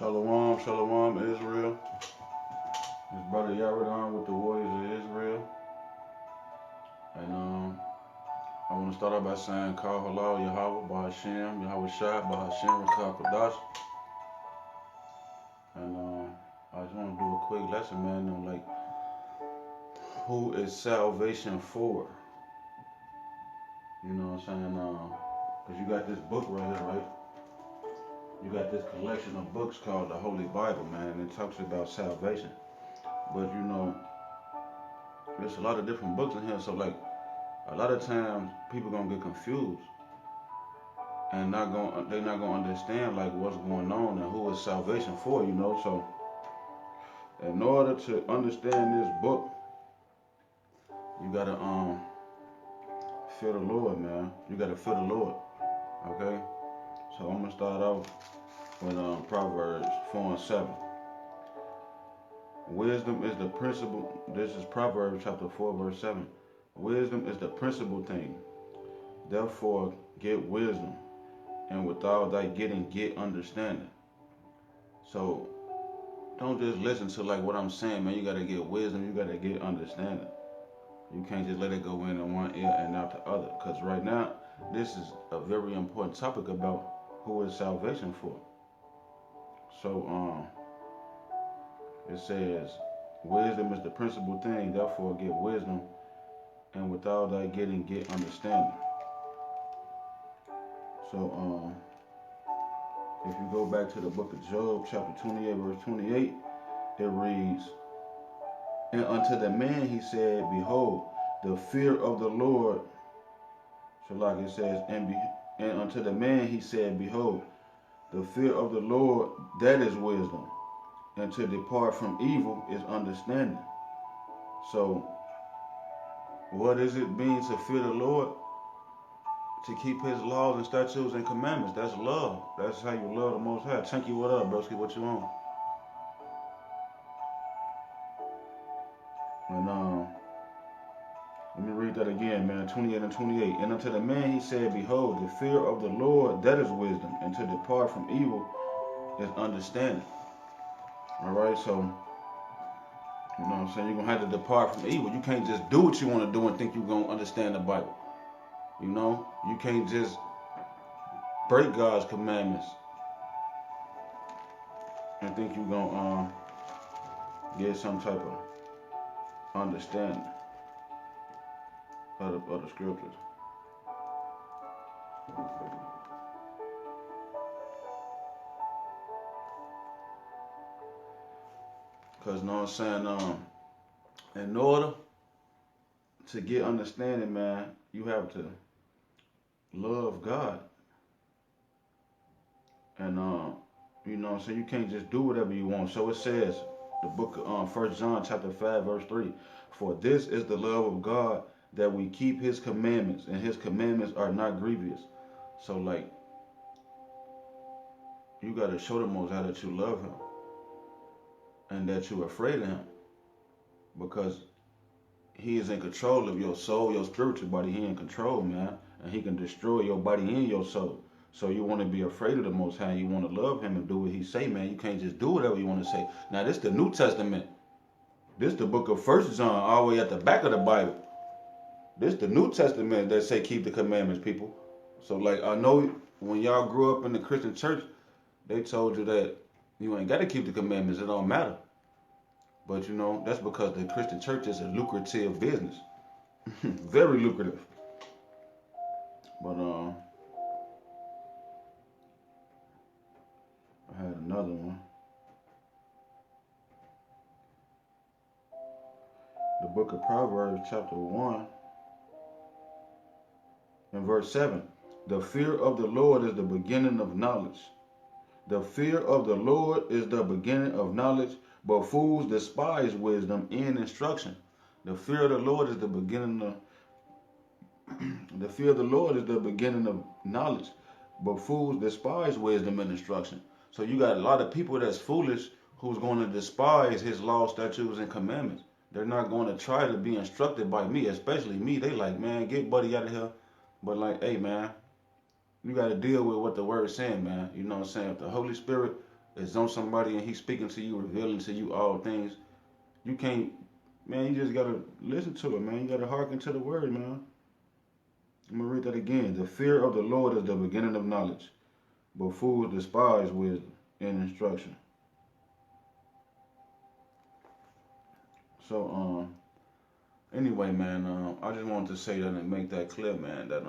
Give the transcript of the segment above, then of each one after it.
Shalom, shalom, Israel. It's brother Yaradan with the Warriors of Israel. And I want to start out by saying, Call Halal Yahweh, Bahashem, Yahweh Shai, Bahashem, Rakah Kodash. And I just want to do a quick lesson, man, on like, who is salvation for? You know what I'm saying? Because you got this book right here, right? You got this collection of books called the Holy Bible, man, and it talks about salvation. But you know, there's a lot of different books in here, so like a lot of times people gonna get confused and they're not gonna understand like what's going on and who is salvation for, you know. So in order to understand this book, you gotta fear the Lord, man. You gotta fear the Lord. Okay? So I'm gonna start off with Proverbs 4:7. Wisdom is the principal. This is Proverbs chapter 4, verse 7. Wisdom is the principal thing. Therefore, get wisdom, and with all thy getting, get understanding. So, don't just listen to like what I'm saying, man. You gotta get wisdom. You gotta get understanding. You can't just let it go in one ear and out the other. Because right now, this is a very important topic about who is salvation for. So, it says, wisdom is the principal thing, therefore get wisdom, and with all thy getting, get understanding. So, if you go back to the book of Job, chapter 28, verse 28, it reads, And unto the man he said, Behold, the fear of the Lord. So like it says, and unto the man he said, Behold, the fear of the Lord, that is wisdom. And to depart from evil is understanding. So, what does it mean to fear the Lord? To keep his laws and statutes and commandments. That's love. That's how you love the Most High. Tanky, what up, broski? What you on? And let me read that again, man. 28 and 28. And unto the man he said, Behold, the fear of the Lord, that is wisdom. And to depart from evil is understanding. Alright, so, you know what I'm saying? You're going to have to depart from evil. You can't just do what you want to do and think you're going to understand the Bible. You know? You can't just break God's commandments and think you're going to get some type of understanding of the scriptures. Because, you know what I'm saying, in order to get understanding, man, you have to love God. And, you know what I'm saying, you can't just do whatever you want. So it says, the book of 1 John chapter 5, verse 3, For this is the love of God, that we keep his commandments, and his commandments are not grievous. So, like, you got to show the Most High that you love him. And that you're afraid of him, because he is in control of your soul, your spiritual body. He in control, man, and he can destroy your body and your soul. So you want to be afraid of the Most High. You want to love him and do what he say, man. You can't just do whatever you want to say. Now this is the New Testament. This is the book of 1 John, all the way at the back of the Bible. This is the New Testament that say keep the commandments, people. So like, I know when y'all grew up in the Christian church, they told you that you ain't got to keep the commandments. It don't matter. But, you know, that's because the Christian church is a lucrative business. Very lucrative. But, I had another one. The book of Proverbs, chapter 1, and verse 7. The fear of the Lord is the beginning of knowledge. The fear of the Lord is the beginning of knowledge, but fools despise wisdom and instruction. The fear of the Lord is the beginning of the fear of the Lord is the beginning of knowledge, but fools despise wisdom and instruction. So you got a lot of people that's foolish who's going to despise his laws, statutes, and commandments. They're not going to try to be instructed by me, especially me. They like, man, get buddy out of here. But like, hey, man, you got to deal with what the word's saying, man. You know what I'm saying? If the Holy Spirit is on somebody and he's speaking to you, revealing to you all things, you can't, man, you just gotta listen to it, man. You gotta hearken to the word, man. I'm gonna read that again. The fear of the Lord is the beginning of knowledge, but fools despise wisdom and instruction. So, anyway, man, I just wanted to say that and make that clear, man, that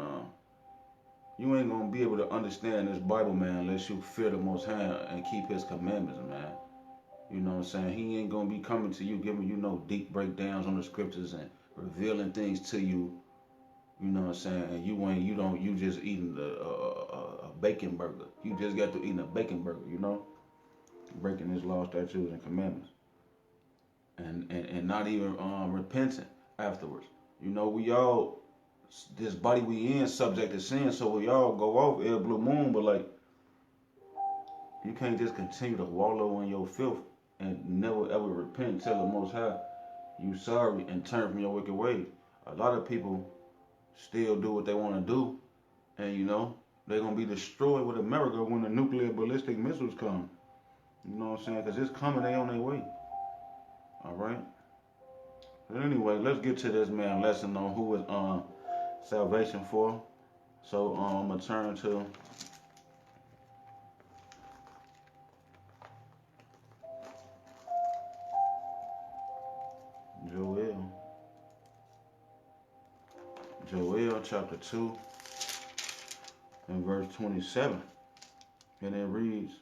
you ain't gonna be able to understand this Bible, man, unless you fear the Most High and keep His commandments, man. You know what I'm saying? He ain't gonna be coming to you, giving you no deep breakdowns on the scriptures and revealing things to you. You know what I'm saying? And you just eating a bacon burger. You just got to eating a bacon burger, you know? Breaking His law, statutes, and commandments. And not even repenting afterwards. You know, this body we in subject to sin, so we all go off every blue moon, but like, you can't just continue to wallow in your filth and never ever repent and tell the Most High you sorry and turn from your wicked ways. A lot of people still do what they want to do, and you know, they're going to be destroyed with America when the nuclear ballistic missiles come. You know what I'm saying? Because it's coming, they on their way. All right? But anyway, let's get to this, man, lesson on who is salvation for. So I'm going to turn to Joel chapter 2 and verse 27. And it reads,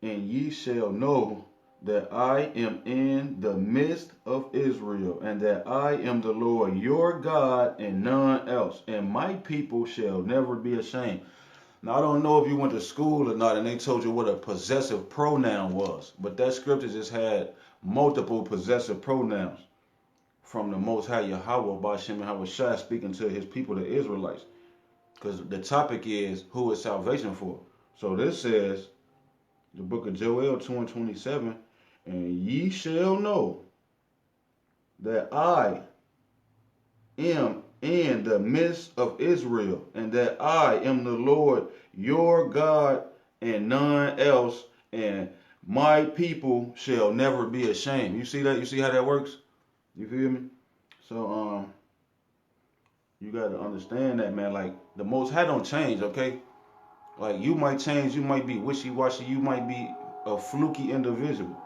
and ye shall know that I am in the midst of Israel, and that I am the Lord your God, and none else, and my people shall never be ashamed. Now, I don't know if you went to school or not and they told you what a possessive pronoun was, but that scripture just had multiple possessive pronouns from the Most High Yahweh, Ba'ashem Yahawashi, speaking to His people, the Israelites. Because the topic is, who is salvation for? So this says, the book of Joel 2 and 27, and ye shall know that I am in the midst of Israel, and that I am the Lord your God, and none else, and my people shall never be ashamed. You see that? You see how that works? You feel me? So you gotta understand that, man. Like, the Most High don't change, okay? Like, you might change, you might be wishy-washy, you might be a fluky individual.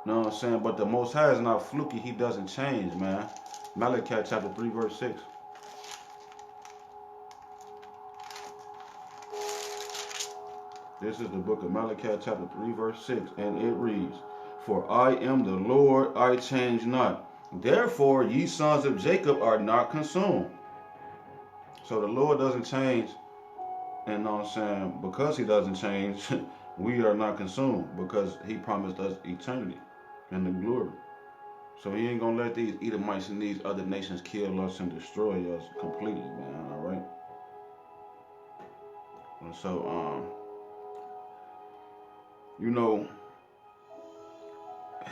You know what I'm saying? But the Most High is not fluky. He doesn't change, man. Malachi chapter 3, verse 6. This is the book of Malachi chapter 3, verse 6. And it reads, for I am the Lord, I change not. Therefore, ye sons of Jacob are not consumed. So the Lord doesn't change. And you know what I'm saying? Because He doesn't change, we are not consumed, because He promised us eternity and the glory. So He ain't gonna let these Edomites and these other nations kill us and destroy us completely, man. All right. And so, you know,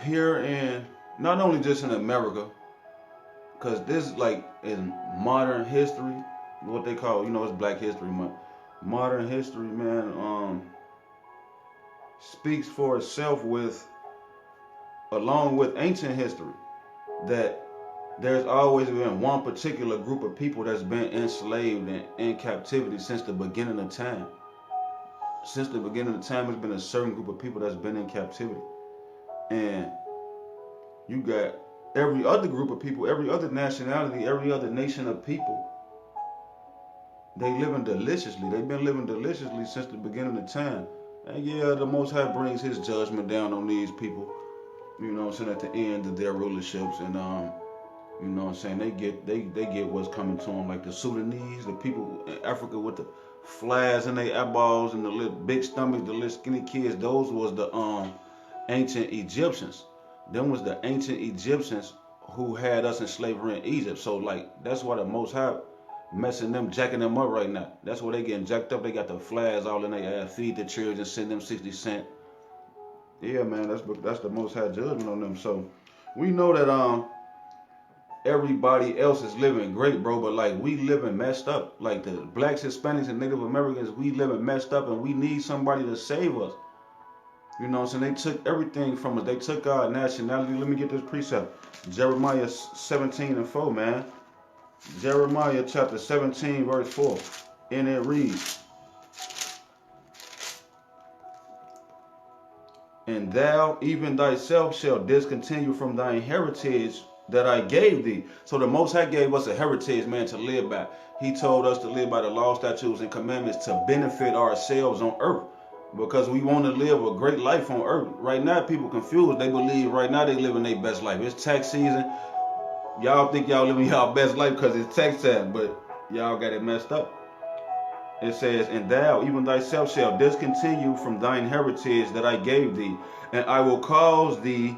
here in, not only just in America, because this, like, in modern history, what they call, you know, it's Black History Month. Modern history, man, speaks for itself along with ancient history, that there's always been one particular group of people that's been enslaved and in captivity since the beginning of time. Since the beginning of time, there's been a certain group of people that's been in captivity. And you got every other group of people, every other nationality, every other nation of people. They living deliciously. They've been living deliciously since the beginning of time. And yeah, the Most High brings His judgment down on these people. You know what I'm saying, at the end of their rulerships. And you know what I'm saying, they get what's coming to them, like the Sudanese, the people in Africa with the flares in their eyeballs and the little big stomachs, the little skinny kids. Those was the ancient Egyptians. Them was the ancient Egyptians who had us in slavery in Egypt. So like, that's why the Most High messing them, jacking them up right now. That's why they getting jacked up. They got the flags all in their ass. Feed the children, send them 60 cents. Yeah, man, that's the Most High judgment on them. So we know that everybody else is living great, bro, but like we living messed up. Like the blacks, Hispanics, and Native Americans, we living messed up, and we need somebody to save us. You know what I'm saying? They took everything from us. They took our nationality. Let me get this precept. Jeremiah 17:4, man. Jeremiah chapter 17, verse 4. And it reads, and thou, even thyself, shalt discontinue from thine heritage that I gave thee. So the Most High gave us a heritage, man, to live by. He told us to live by the law, statutes, and commandments to benefit ourselves on earth. Because we want to live a great life on earth. Right now, people confused. They believe right now they living their best life. It's tax season. Y'all think y'all living y'all best life because it's tax time, but y'all got it messed up. It says, and thou, even thyself, shalt discontinue from thine heritage that I gave thee, and I will cause thee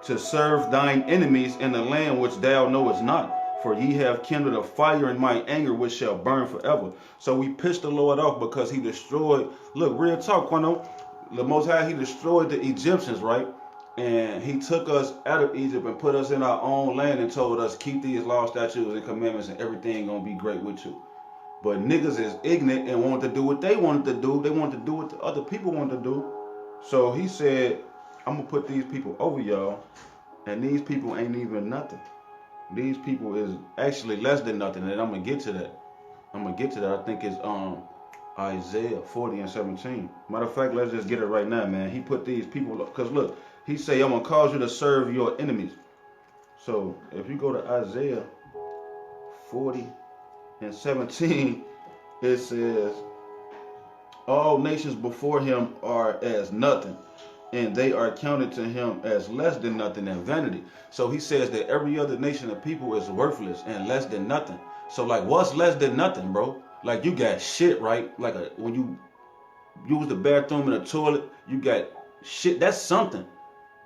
to serve thine enemies in the land which thou knowest not. For ye have kindled a fire in my anger, which shall burn forever. So we pissed the Lord off because he destroyed. Look, real talk, Quano. The Most High, he destroyed the Egyptians, right? And he took us out of Egypt and put us in our own land and told us, keep these laws, statutes, and commandments, and everything gonna be great with you. But niggas is ignorant and wanted to do what they wanted to do. They wanted to do what the other people wanted to do. So he said, I'm gonna put these people over y'all, and these people ain't even nothing. These people is actually less than nothing, and I'm gonna get to that. I think it's Isaiah 40:17. Matter of fact, let's just get it right now, man. He put these people, because look, he say, I'm gonna cause you to serve your enemies. So if you go to Isaiah 40:17, it says, all nations before him are as nothing, and they are counted to him as less than nothing and vanity. So he says that every other nation of people is worthless and less than nothing. So like, what's less than nothing, bro? Like you got shit, right? Like when you use the bathroom and the toilet, you got shit. That's something.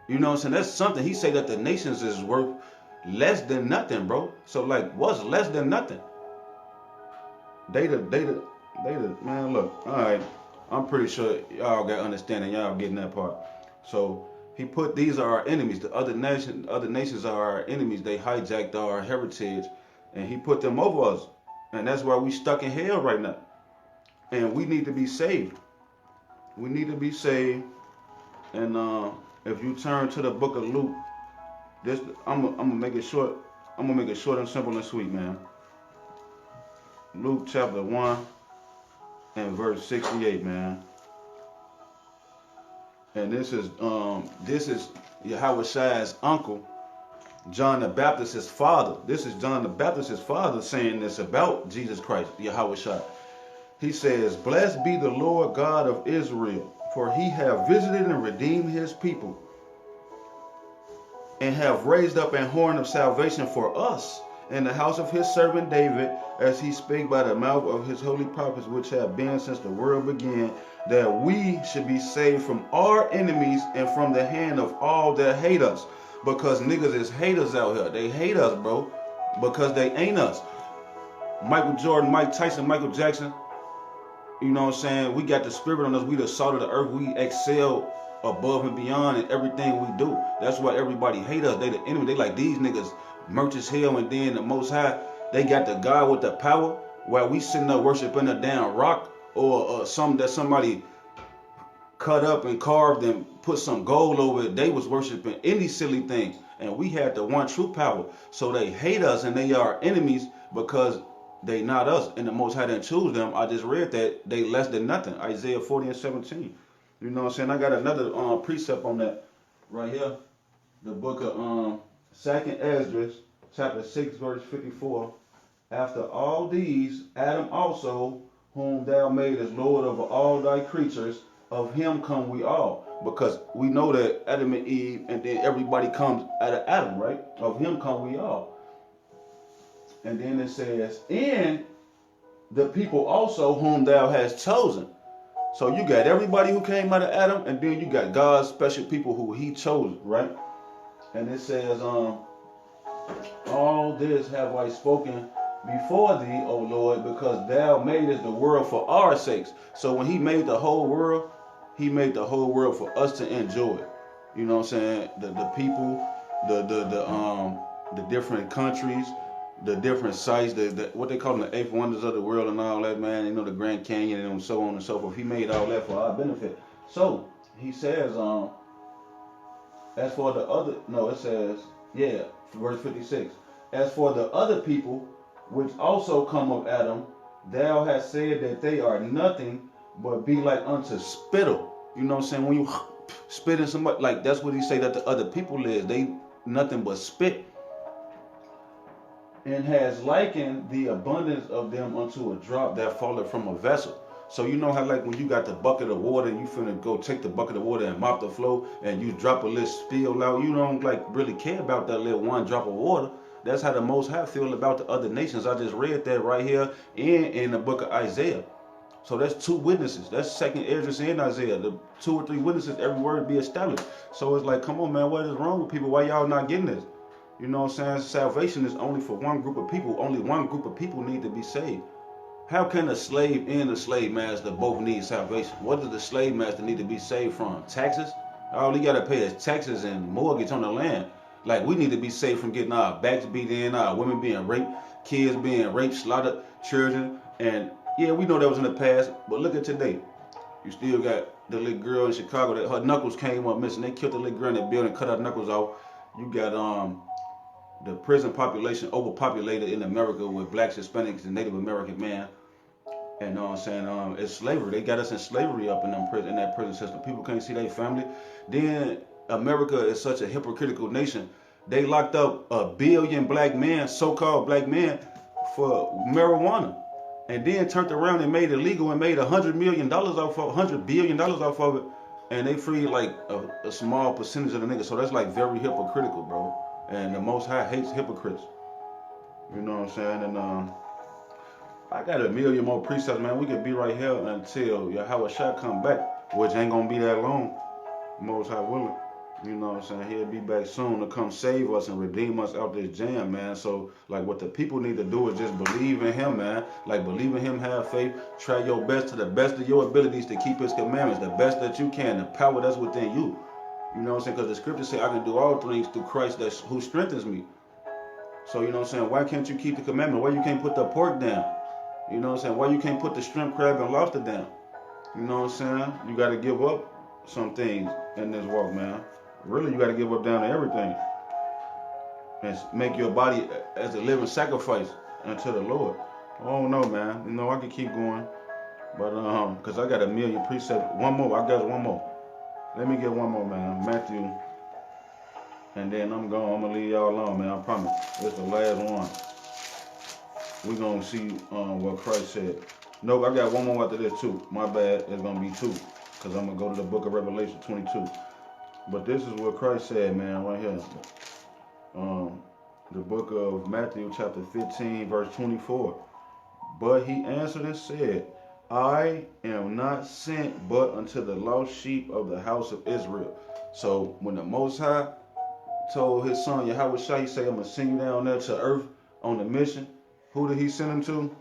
You know what I'm saying? That's something. He say that the nations is worth less than nothing, bro. So like, what's less than nothing? They the man. Look, all right. I'm pretty sure y'all got understanding. Y'all getting that part. So he put these are our enemies. The other nations are our enemies. They hijacked our heritage, and he put them over us, and that's why we stuck in hell right now. And we need to be saved. We need to be saved. And if you turn to the book of Luke, this I'm gonna make it short. I'm gonna make it short and simple and sweet, man. Luke chapter 1 and verse 68, man. And this is Yahushai's uncle, John the Baptist's father. This is John the Baptist's father saying this about Jesus Christ, Yahushai. He says, blessed be the Lord God of Israel, for he hath visited and redeemed his people, and have raised up an horn of salvation for us in the house of his servant David, as he spake by the mouth of his holy prophets, which have been since the world began, that we should be saved from our enemies and from the hand of all that hate us. Because niggas is haters out here. They hate us, bro, because they ain't us. Michael Jordan, Mike Tyson, Michael Jackson, you know what I'm saying? We got the spirit on us. We the salt of the earth. We excel above and beyond in everything we do. That's why everybody hate us. They the enemy. They like, these niggas merch as hell, and then the Most High, they got the God with the power, while we sitting there worshiping a damn rock or something that somebody cut up and carved and put some gold over it. They was worshiping any silly thing, and we had the one true power. So they hate us, and they are enemies because they not us, and the Most High didn't choose them. I just read that they less than nothing. Isaiah 40:17. You know what I'm saying? I got another precept on that right here. The book of 2nd Esdras, chapter 6, verse 54. After all these, Adam also, whom thou madest Lord over all thy creatures, of him come we all. Because we know that Adam and Eve, and then everybody comes out of Adam, right? Of him come we all. And then it says, and the people also whom thou hast chosen. So you got everybody who came out of Adam, and then you got God's special people who he chose, right? And it says, all this have I spoken before thee, O Lord, because thou madest the world for our sakes. So when he made the whole world, he made the whole world for us to enjoy. You know what I'm saying? The people, the different countries, the different sites, what they call them, the eighth wonders of the world and all that, man. You know, the Grand Canyon and so on and so forth. He made all that for our benefit. So he says, as for the other, no, it says, yeah, verse 56. As for the other people, which also come of Adam, thou hast said that they are nothing but be like unto spittle. You know what I'm saying? When you spit in somebody, like that's what he say that the other people is. They nothing but spit. And has likened the abundance of them unto a drop that falleth from a vessel. So you know how like when you got the bucket of water and you finna go take the bucket of water and mop the floor and you drop a little spill out, you don't like really care about that little one drop of water. That's how the Most High feel about the other nations. I just read that right here in the book of Isaiah. So that's two witnesses. That's second Esdras and Isaiah. The 2 or 3 witnesses, every word be established. So it's like, come on, man, what is wrong with people? Why y'all not getting this? You know what I'm saying? Salvation is only for one group of people. Only one group of people need to be saved. How can a slave and a slave master both need salvation? What does the slave master need to be saved from? Taxes? All he got to pay is taxes and mortgage on the land. Like, we need to be saved from getting our backs beat in, our women being raped, kids being raped, slaughtered, children. And yeah, we know that was in the past, but look at today. You still got the little girl in Chicago that her knuckles came up missing. They killed the little girl in that building, cut her knuckles off. You got the prison population overpopulated in America with blacks, Hispanics, and Native American man. And you know what I'm saying? It's slavery. They got us in slavery up in that prison system. People can't see their family. Then America is such a hypocritical nation. They locked up 1 billion black men, so-called black men, for marijuana. And then turned around and made it legal and made $100 billion off of it. And they freed like a small percentage of the niggas. So that's like very hypocritical, bro. And the Most High hates hypocrites. You know what I'm saying? And I got a million more precepts, man. We could be right here until Yahweh come back, which ain't gonna be that long. Most High willing. You know what I'm saying? He'll be back soon to come save us and redeem us out this jam, man. So, like, what the people need to do is just believe in him, man. Like, believe in him, have faith, try your best to the best of your abilities to keep his commandments, the best that you can, the power that's within you. You know what I'm saying? Because the scriptures say I can do all things through Christ who strengthens me. So, you know what I'm saying? Why can't you keep the commandment? Why you can't put the pork down? You know what I'm saying? Why you can't put the shrimp, crab, and lobster down? You know what I'm saying? You got to give up some things in this walk, man. Really, you got to give up down to everything. And make your body as a living sacrifice unto the Lord. I don't know, man. You know, I could keep going. But, because I got a million precepts. One more. I got one more. Let me get one more, man. Matthew. And then I'm going. I'm going to leave y'all alone, man. I promise. It's the last one. We're going to see what Christ said. Nope, I got one more after this, too. My bad. It's going to be 2. Because I'm going to go to the book of Revelation 22. But this is what Christ said, man, right here. The book of Matthew, chapter 15, verse 24. But he answered and said, I am not sent but unto the lost sheep of the house of Israel. So when the Most High told his son Yahweh Shai, he said, I'm going to send you down there to earth on the mission. Who did he send him to?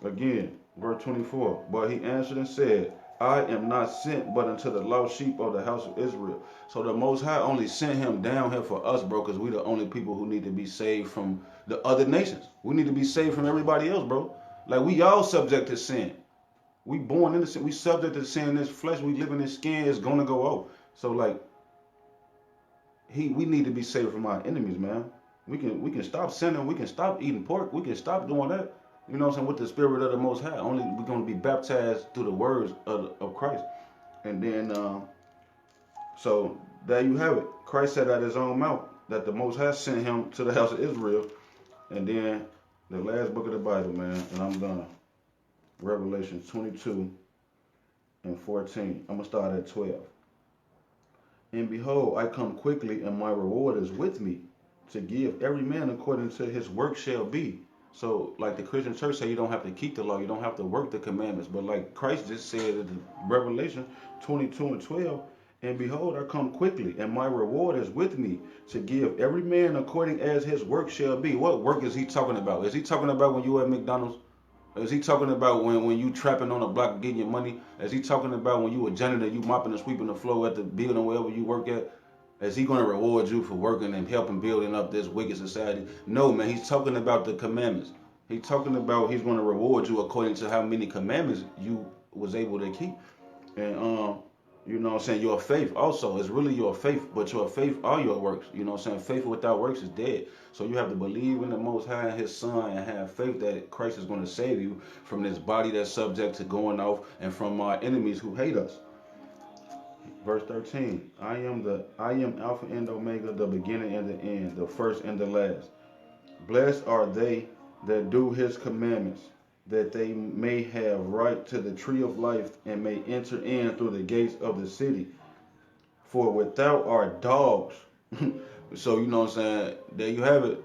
Again, verse 24. But he answered and said, I am not sent but unto the lost sheep of the house of Israel. So the Most High only sent him down here for us, bro, because we the only people who need to be saved from the other nations. We need to be saved from everybody else, bro. Like, we all subject to sin. We born in the sin. We subject to sin in this flesh. We live in this skin. It's going to go off. So, like, we need to be saved from our enemies, man. We can stop sinning. We can stop eating pork. We can stop doing that. You know what I'm saying? With the spirit of the Most High. Only we're going to be baptized through the words of Christ. And then, so there you have it. Christ said out his own mouth that the Most High sent him to the house of Israel. And then the last book of the Bible, man, and I'm done. Revelation 22 and 14. I'm going to start at 12. And behold, I come quickly, and my reward is with me, to give every man according to his work shall be. So, like the Christian church say, you don't have to keep the law, you don't have to work the commandments. But like Christ just said in Revelation 22 and 12, and behold, I come quickly, and my reward is with me, to give every man according as his work shall be. What work is he talking about? Is he talking about when you at McDonald's? Is he talking about when you trapping on the block getting your money? Is he talking about when you a janitor, you mopping and sweeping the floor at the building wherever you work at? Is he going to reward you for working and helping building up this wicked society? No, man. He's talking about the commandments. He's talking about he's going to reward you according to how many commandments you was able to keep. And you know what I'm saying, your faith also is really your faith, but your faith are your works. You know what I'm saying? Faith without works is dead. So you have to believe in the Most High and His Son and have faith that Christ is going to save you from this body that's subject to going off and from our enemies who hate us. Verse 13, I am Alpha and Omega, the beginning and the end, the first and the last. Blessed are they that do his commandments, that they may have right to the tree of life and may enter in through the gates of the city. For without are dogs. So you know what I'm saying? There you have it.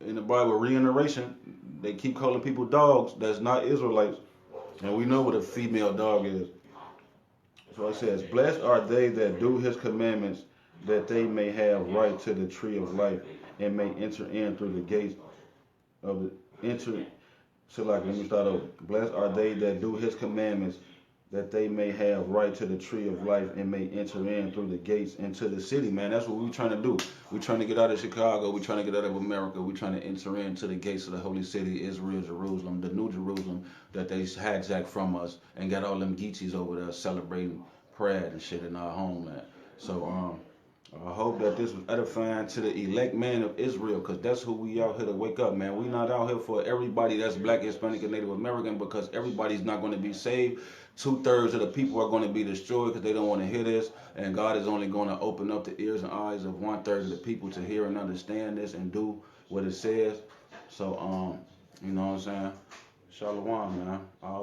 In the Bible, reiteration, they keep calling people dogs that's not Israelites. And we know what a female dog is. So it says, blessed are they that do his commandments, that they may have right to the tree of life and may enter in through the gates of the enter. So like, let me start over. Blessed are they that do his commandments, that they may have right to the tree of life and may enter in through the gates into the city, man. That's what we're trying to do. We're trying to get out of Chicago. We're trying to get out of America. We're trying to enter into the gates of the holy city, Israel, Jerusalem, the new Jerusalem that they hijacked from us and got all them Geechees over there celebrating pride and shit in our homeland. So, I hope that this was edifying to the elect man of Israel, because that's who we out here to wake up, man. We not out here for everybody that's black, Hispanic, and Native American, because everybody's not going to be saved. 2/3 of the people are going to be destroyed because they don't want to hear this, and God is only going to open up the ears and eyes of 1/3 of the people to hear and understand this and do what it says. So, you know what I'm saying? Shalom, man.